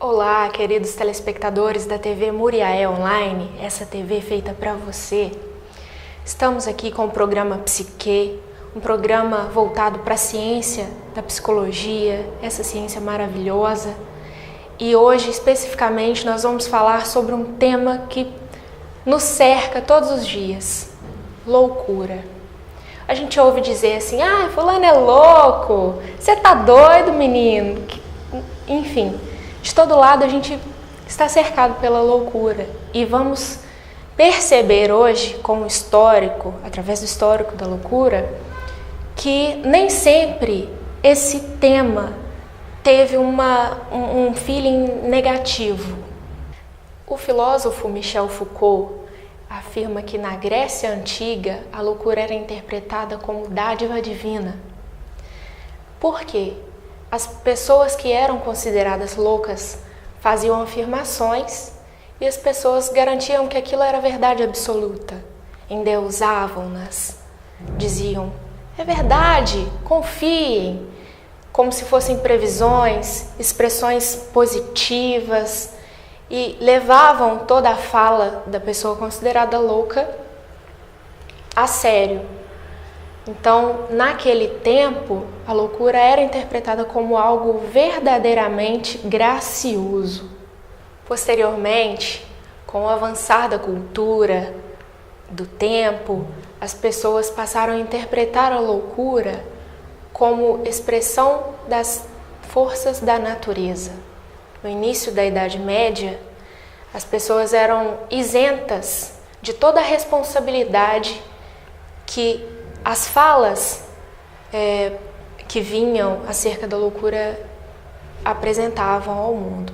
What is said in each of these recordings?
Olá, queridos telespectadores da TV Muriaé Online, essa TV feita para você. Estamos aqui com o programa Psique, um programa voltado para a ciência da psicologia, essa ciência maravilhosa. E hoje, especificamente, nós vamos falar sobre um tema que nos cerca todos os dias: loucura. A gente ouve dizer assim: ah, fulano é louco, você tá doido, menino? Enfim, de todo lado a gente está cercado pela loucura. E vamos perceber hoje, com o histórico, através do histórico da loucura, que nem sempre esse tema teve um feeling negativo. O filósofo Michel Foucault afirma que na Grécia Antiga a loucura era interpretada como dádiva divina. Por quê? As pessoas que eram consideradas loucas faziam afirmações e as pessoas garantiam que aquilo era verdade absoluta. Endeusavam-nas, diziam: é verdade, confiem, como se fossem previsões, expressões positivas, e levavam toda a fala da pessoa considerada louca a sério. Então, naquele tempo, a loucura era interpretada como algo verdadeiramente gracioso. Posteriormente, com o avançar da cultura, do tempo, as pessoas passaram a interpretar a loucura como expressão das forças da natureza. No início da Idade Média, as pessoas eram isentas de toda a responsabilidade que as falas que vinham acerca da loucura apresentavam ao mundo.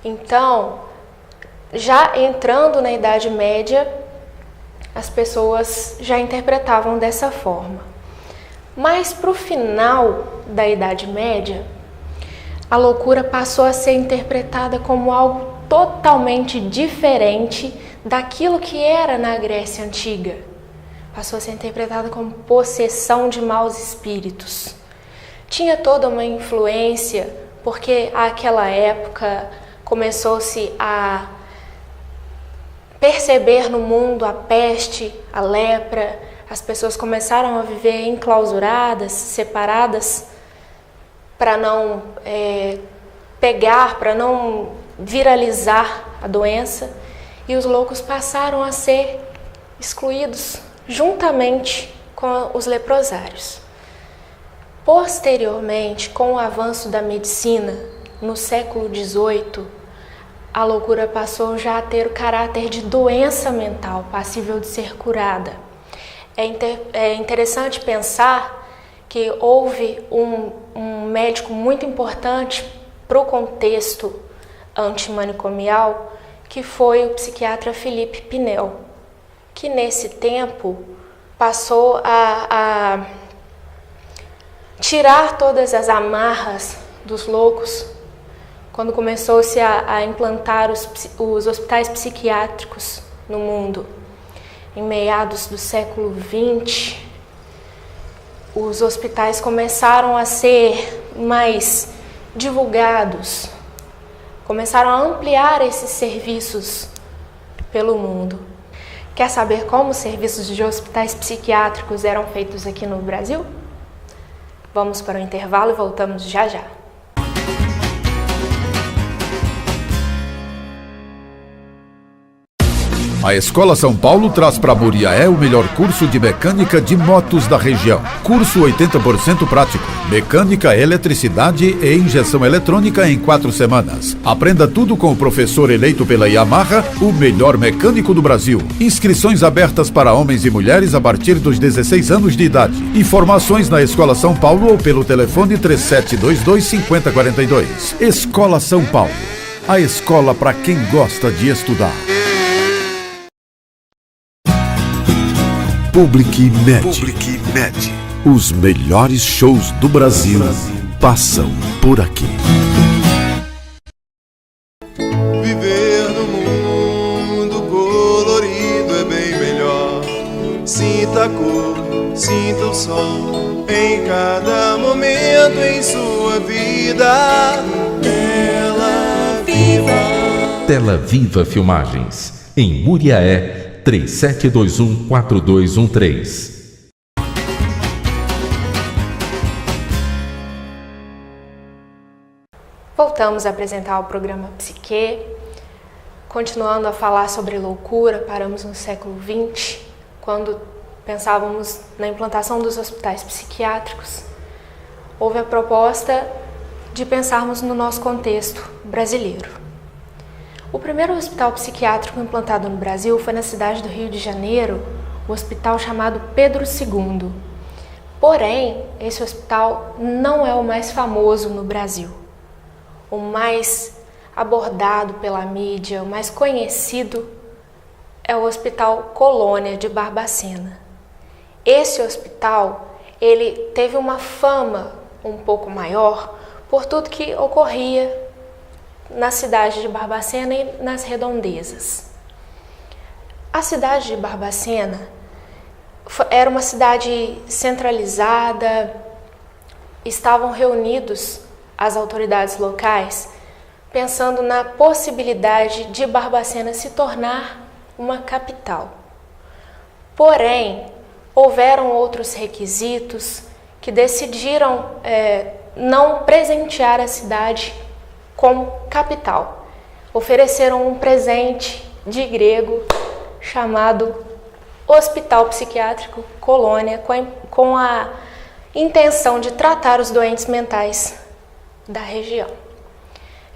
Então, já entrando na Idade Média, as pessoas já interpretavam dessa forma. Mas para o final da Idade Média, a loucura passou a ser interpretada como algo totalmente diferente daquilo que era na Grécia Antiga. Passou a ser interpretada como possessão de maus espíritos. Tinha toda uma influência, porque àquela época começou-se a perceber no mundo a peste, a lepra. As pessoas começaram a viver enclausuradas, separadas, para não pegar, para não viralizar a doença. E os loucos passaram a ser excluídos juntamente com os leprosários. Posteriormente, com o avanço da medicina, no século XVIII, a loucura passou já a ter o caráter de doença mental, passível de ser curada. É interessante pensar que houve um médico muito importante para o contexto antimanicomial, que foi o psiquiatra Philippe Pinel, que nesse tempo passou a tirar todas as amarras dos loucos, quando começou-se a implantar os hospitais psiquiátricos no mundo. Em meados do século XX, os hospitais começaram a ser mais divulgados, começaram a ampliar esses serviços pelo mundo. Quer saber como os serviços de hospitais psiquiátricos eram feitos aqui no Brasil? Vamos para o intervalo e voltamos já já. A Escola São Paulo traz para Muriaé o melhor curso de mecânica de motos da região. Curso 80% prático. Mecânica, eletricidade e injeção eletrônica em 4 semanas. Aprenda tudo com o professor eleito pela Yamaha, o melhor mecânico do Brasil. Inscrições abertas para homens e mulheres a partir dos 16 anos de idade. Informações na Escola São Paulo ou pelo telefone 3722-5042. Escola São Paulo. A escola para quem gosta de estudar. Public Med. Os melhores shows do Brasil passam por aqui. Viver no mundo colorido é bem melhor. Sinta a cor, sinta o sol em cada momento em sua vida. Ela Estela Viva Filmagens, em Muriaé, 3721-4213. Voltamos a apresentar o programa Psique, continuando a falar sobre loucura. Paramos no século XX, quando pensávamos na implantação dos hospitais psiquiátricos. Houve a proposta de pensarmos no nosso contexto brasileiro. O primeiro hospital psiquiátrico implantado no Brasil foi na cidade do Rio de Janeiro, o hospital chamado Pedro II. Porém, esse hospital não é o mais famoso no Brasil. O mais abordado pela mídia, o mais conhecido é o Hospital Colônia de Barbacena. Esse hospital, ele teve uma fama um pouco maior por tudo que ocorria na cidade de Barbacena e nas redondezas. A cidade de Barbacena era uma cidade centralizada, estavam reunidos as autoridades locais pensando na possibilidade de Barbacena se tornar uma capital. Porém, houveram outros requisitos que decidiram não presentear a cidade como capital. Ofereceram um presente de grego chamado Hospital Psiquiátrico Colônia, com a intenção de tratar os doentes mentais da região.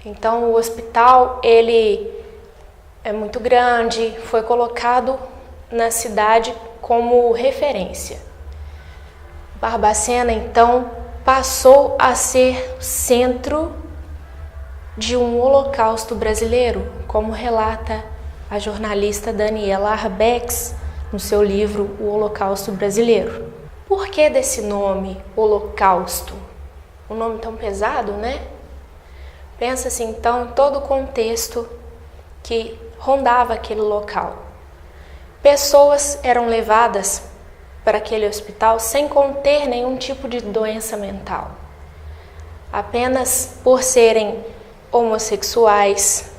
Então, o hospital, ele é muito grande, foi colocado na cidade como referência. Barbacena, então, passou a ser centro de um holocausto brasileiro, como relata a jornalista Daniela Arbex no seu livro O Holocausto Brasileiro. Por que desse nome, Holocausto? Um nome tão pesado, né? Pensa-se então em todo o contexto que rondava aquele local. Pessoas eram levadas para aquele hospital sem conter nenhum tipo de doença mental. Apenas por serem homossexuais,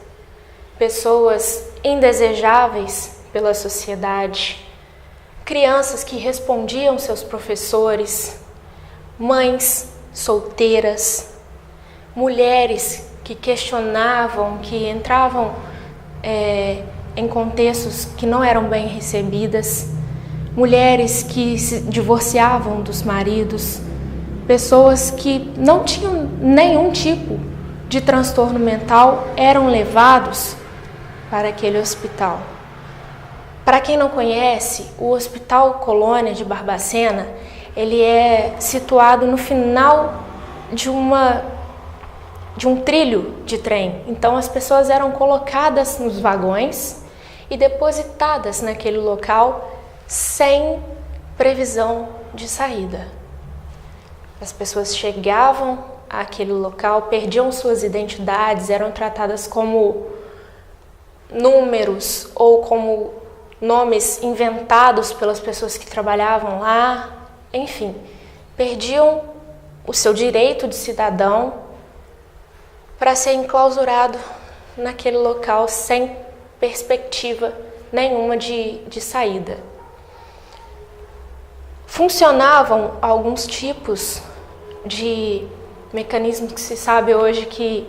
pessoas indesejáveis pela sociedade, crianças que respondiam seus professores, mães solteiras, mulheres que questionavam, que entravam em contextos que não eram bem recebidas, mulheres que se divorciavam dos maridos, pessoas que não tinham nenhum tipo de transtorno mental eram levados para aquele hospital. Para quem não conhece, o Hospital Colônia de Barbacena, ele é situado no final de um trilho de trem. Então as pessoas eram colocadas nos vagões e depositadas naquele local sem previsão de saída. As pessoas chegavam àquele local, perdiam suas identidades, eram tratadas como números ou como nomes inventados pelas pessoas que trabalhavam lá, enfim, perdiam o seu direito de cidadão para ser enclausurado naquele local sem perspectiva nenhuma de saída. Funcionavam alguns tipos de mecanismos que se sabe hoje que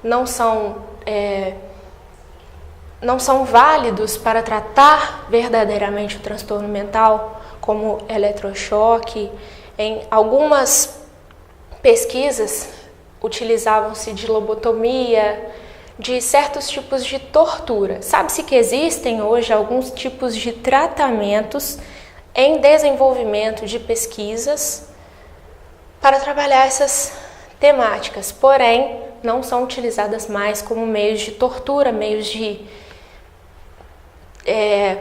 não são válidos para tratar verdadeiramente o transtorno mental, como eletrochoque. Em algumas pesquisas utilizavam-se de lobotomia, de certos tipos de tortura. Sabe-se que existem hoje alguns tipos de tratamentos em desenvolvimento de pesquisas para trabalhar essas temáticas, porém não são utilizadas mais como meios de tortura, meios de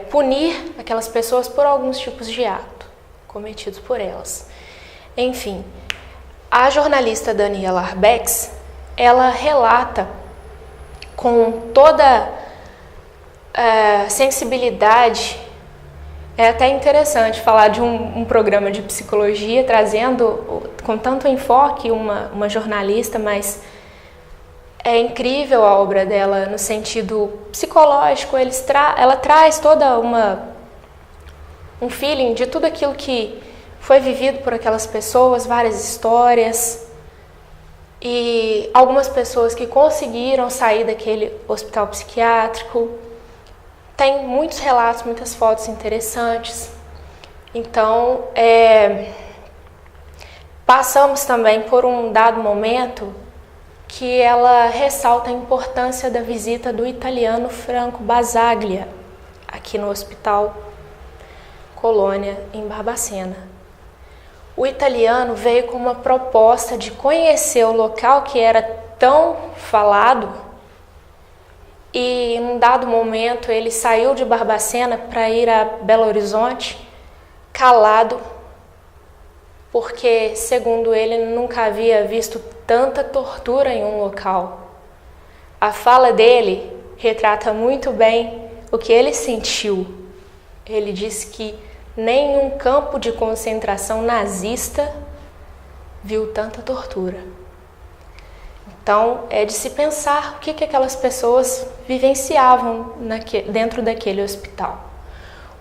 punir aquelas pessoas por alguns tipos de ato cometidos por elas. Enfim, a jornalista Daniela Arbex, ela relata com toda sensibilidade. É até interessante falar de um programa de psicologia trazendo com tanto enfoque uma jornalista, mas É incrível a obra dela no sentido psicológico, ela traz toda um feeling de tudo aquilo que foi vivido por aquelas pessoas, várias histórias e algumas pessoas que conseguiram sair daquele hospital psiquiátrico. Tem muitos relatos, muitas fotos interessantes. Então, passamos também por um dado momento que ela ressalta a importância da visita do italiano Franco Basaglia, aqui no Hospital Colônia, em Barbacena. O italiano veio com uma proposta de conhecer o local que era tão falado e, em um dado momento, ele saiu de Barbacena para ir a Belo Horizonte, calado, porque, segundo ele, nunca havia visto tanta tortura em um local. A fala dele retrata muito bem o que ele sentiu. Ele disse que nenhum campo de concentração nazista viu tanta tortura. Então, é de se pensar o que aquelas pessoas vivenciavam dentro daquele hospital.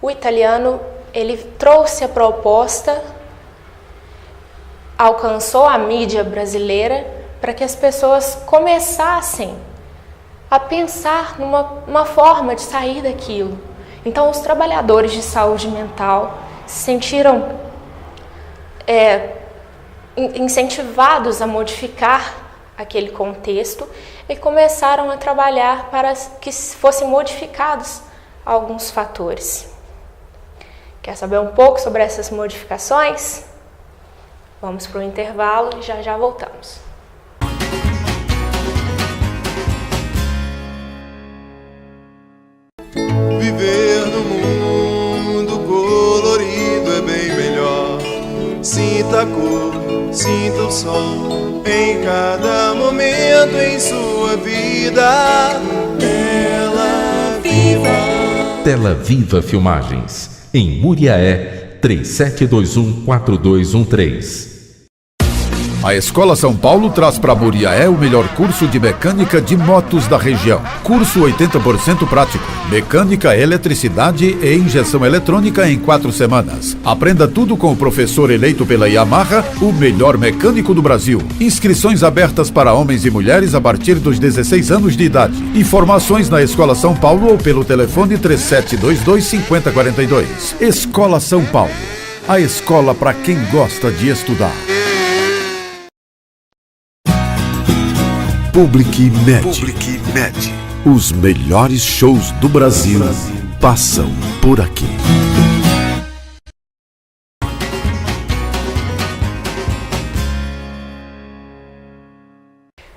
O italiano, ele trouxe a proposta, alcançou a mídia brasileira para que as pessoas começassem a pensar numa forma de sair daquilo. Então, os trabalhadores de saúde mental se sentiram incentivados a modificar aquele contexto e começaram a trabalhar para que fossem modificados alguns fatores. Quer saber um pouco sobre essas modificações? Vamos para o intervalo e já voltamos. Viver no mundo colorido é bem melhor. Sinta a cor, sinta o sol em cada momento em sua vida. Tela Viva. Tela Viva Filmagens, em Muriaé, 37214213. A Escola São Paulo traz para Muriaé o melhor curso de mecânica de motos da região. Curso 80% prático. Mecânica, eletricidade e injeção eletrônica em 4 semanas. Aprenda tudo com o professor eleito pela Yamaha, o melhor mecânico do Brasil. Inscrições abertas para homens e mulheres a partir dos 16 anos de idade. Informações na Escola São Paulo ou pelo telefone 3722-5042. Escola São Paulo. A escola para quem gosta de estudar. Public Med. Os melhores shows do Brasil passam por aqui.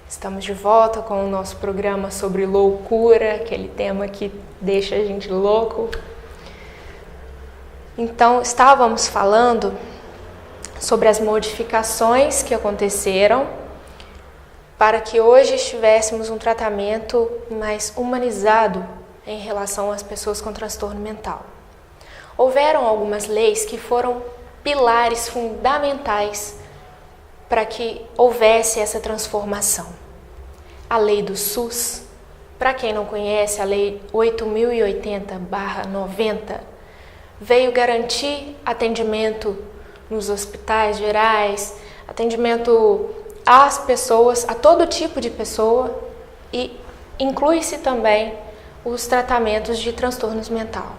Estamos de volta com o nosso programa sobre loucura, aquele tema que deixa a gente louco. Então, estávamos falando sobre as modificações que aconteceram para que hoje tivéssemos um tratamento mais humanizado em relação às pessoas com transtorno mental. Houveram algumas leis que foram pilares fundamentais para que houvesse essa transformação. A lei do SUS, para quem não conhece, a lei 8.080/90, veio garantir atendimento nos hospitais gerais, atendimento às pessoas, a todo tipo de pessoa, e inclui-se também os tratamentos de transtornos mental.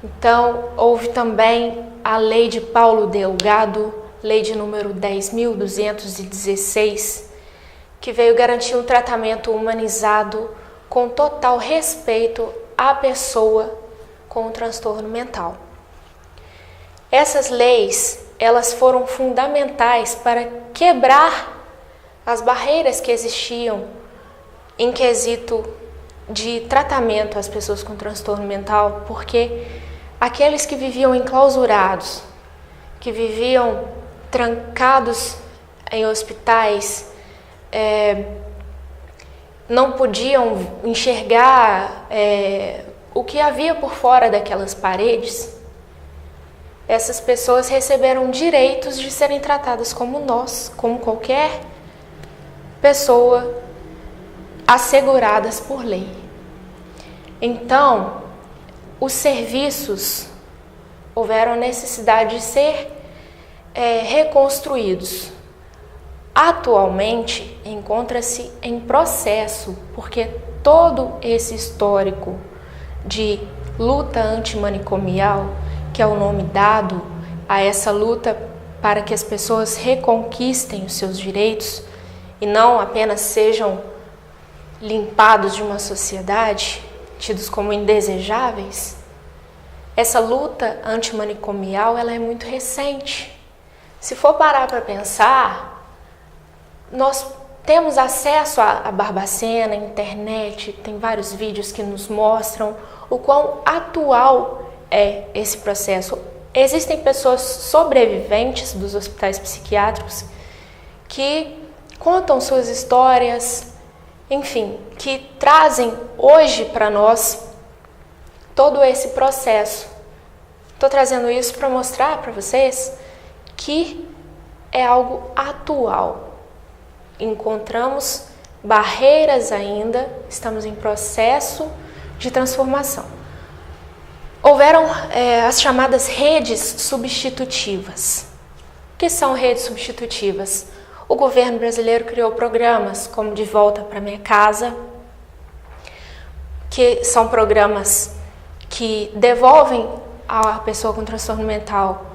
Então, houve também a lei de Paulo Delgado, lei de número 10.216, que veio garantir um tratamento humanizado com total respeito à pessoa com transtorno mental. Essas leis, elas foram fundamentais para quebrar as barreiras que existiam em quesito de tratamento às pessoas com transtorno mental, porque aqueles que viviam enclausurados, que viviam trancados em hospitais, não podiam enxergar o que havia por fora daquelas paredes. Essas pessoas receberam direitos de serem tratadas como nós, como qualquer pessoa asseguradas por lei. Então, os serviços houveram necessidade de ser reconstruídos. Atualmente, encontra-se em processo, porque todo esse histórico de luta antimanicomial, que é o nome dado a essa luta para que as pessoas reconquistem os seus direitos e não apenas sejam limpados de uma sociedade, tidos como indesejáveis, essa luta antimanicomial ela é muito recente. Se for parar para pensar, nós temos acesso à Barbacena, à internet, tem vários vídeos que nos mostram o quão atual é esse processo. Existem pessoas sobreviventes dos hospitais psiquiátricos que contam suas histórias, enfim, que trazem hoje para nós todo esse processo. Estou trazendo isso para mostrar para vocês que é algo atual. Encontramos barreiras ainda, estamos em processo de transformação. Houveram as chamadas redes substitutivas. O que são redes substitutivas? O governo brasileiro criou programas como De Volta para Minha Casa, que são programas que devolvem à pessoa com transtorno mental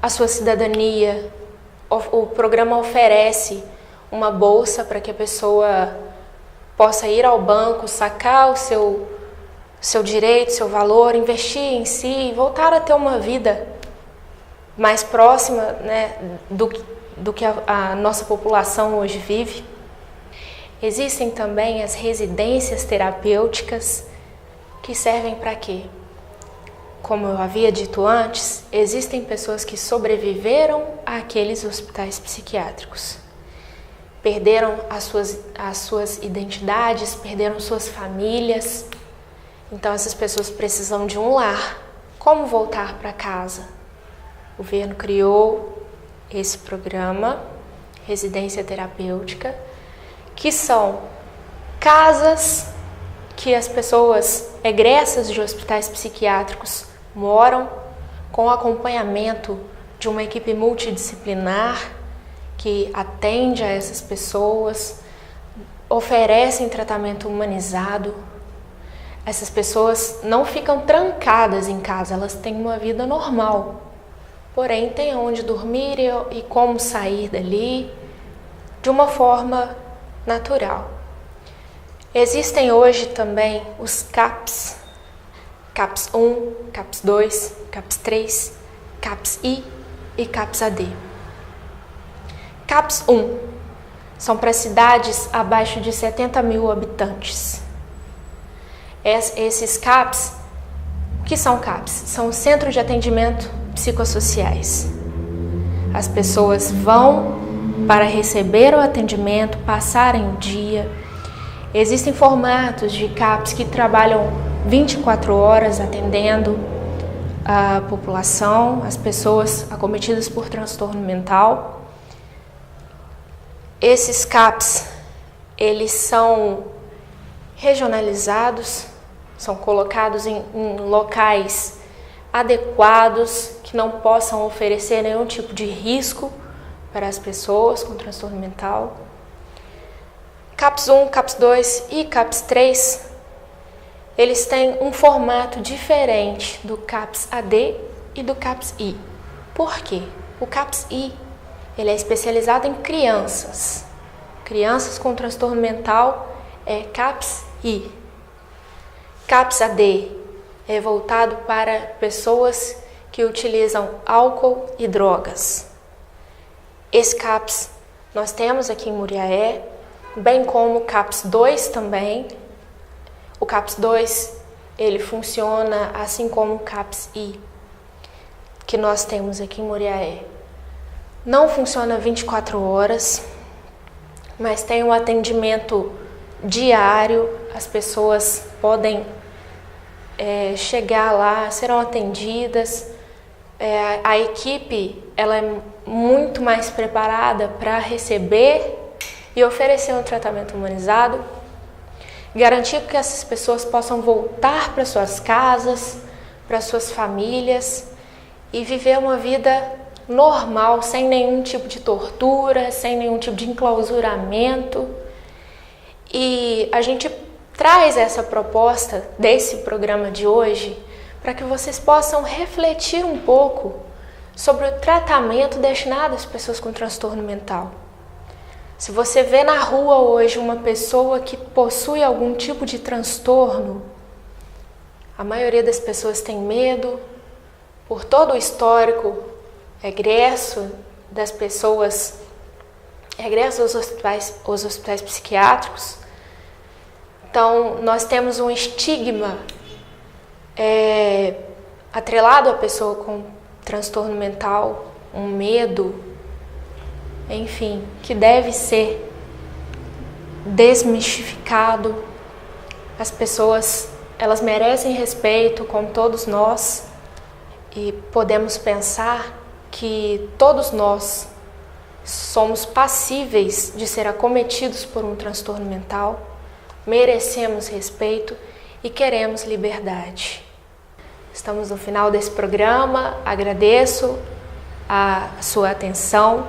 a sua cidadania. O programa oferece uma bolsa para que a pessoa possa ir ao banco, sacar o seu direito, seu valor, investir em si e voltar a ter uma vida mais próxima, né, do que a nossa população hoje vive. Existem também as residências terapêuticas, que servem para quê? Como eu havia dito antes, existem pessoas que sobreviveram àqueles hospitais psiquiátricos. Perderam as suas identidades, perderam suas famílias. Então essas pessoas precisam de um lar. Como voltar para casa? O governo criou esse programa, residência terapêutica, que são casas que as pessoas egressas de hospitais psiquiátricos moram com acompanhamento de uma equipe multidisciplinar que atende a essas pessoas, oferecem tratamento humanizado. Essas pessoas não ficam trancadas em casa, elas têm uma vida normal, porém têm onde dormir e como sair dali de uma forma natural. Existem hoje também os CAPs, CAPs 1, CAPs 2, CAPs 3, CAPs I e CAPs AD. CAPs 1 são para cidades abaixo de 70 mil habitantes. Esses CAPs, o que são CAPs? São centros de atendimento psicossociais. As pessoas vão para receber o atendimento, passarem o dia. Existem formatos de CAPs que trabalham 24 horas atendendo a população, as pessoas acometidas por transtorno mental. Esses CAPs, eles são regionalizados, são colocados em locais adequados, que não possam oferecer nenhum tipo de risco para as pessoas com transtorno mental. CAPs 1, CAPs 2 e CAPs 3, eles têm um formato diferente do CAPs AD e do CAPs I. Por quê? O CAPs I, ele é especializado em crianças. Crianças com transtorno mental é CAPs I. CAPs AD é voltado para pessoas que utilizam álcool e drogas. Esse CAPs nós temos aqui em Muriaé, bem como o CAPs 2 também. O CAPs 2, ele funciona assim como o CAPs I, que nós temos aqui em Muriaé. Não funciona 24 horas, mas tem um atendimento diário. As pessoas podem chegar lá, serão atendidas. A equipe ela é muito mais preparada para receber e oferecer um tratamento humanizado. garantir que essas pessoas possam voltar para suas casas, para suas famílias e viver uma vida normal, sem nenhum tipo de tortura, sem nenhum tipo de enclausuramento. E a gente traz essa proposta desse programa de hoje para que vocês possam refletir um pouco sobre o tratamento destinado às pessoas com transtorno mental. Se você vê na rua hoje uma pessoa que possui algum tipo de transtorno, a maioria das pessoas tem medo, por todo o histórico egresso das pessoas, egresso aos hospitais psiquiátricos. Então, nós temos um estigma atrelado à pessoa com transtorno mental, um medo, enfim, que deve ser desmistificado. As pessoas, elas merecem respeito, como todos nós, e podemos pensar que todos nós somos passíveis de ser acometidos por um transtorno mental, merecemos respeito e queremos liberdade. Estamos no final desse programa, agradeço a sua atenção.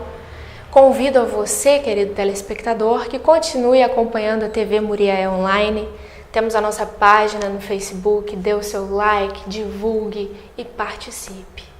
Convido a você, querido telespectador, que continue acompanhando a TV Muriaé Online. Temos a nossa página no Facebook, dê o seu like, divulgue e participe.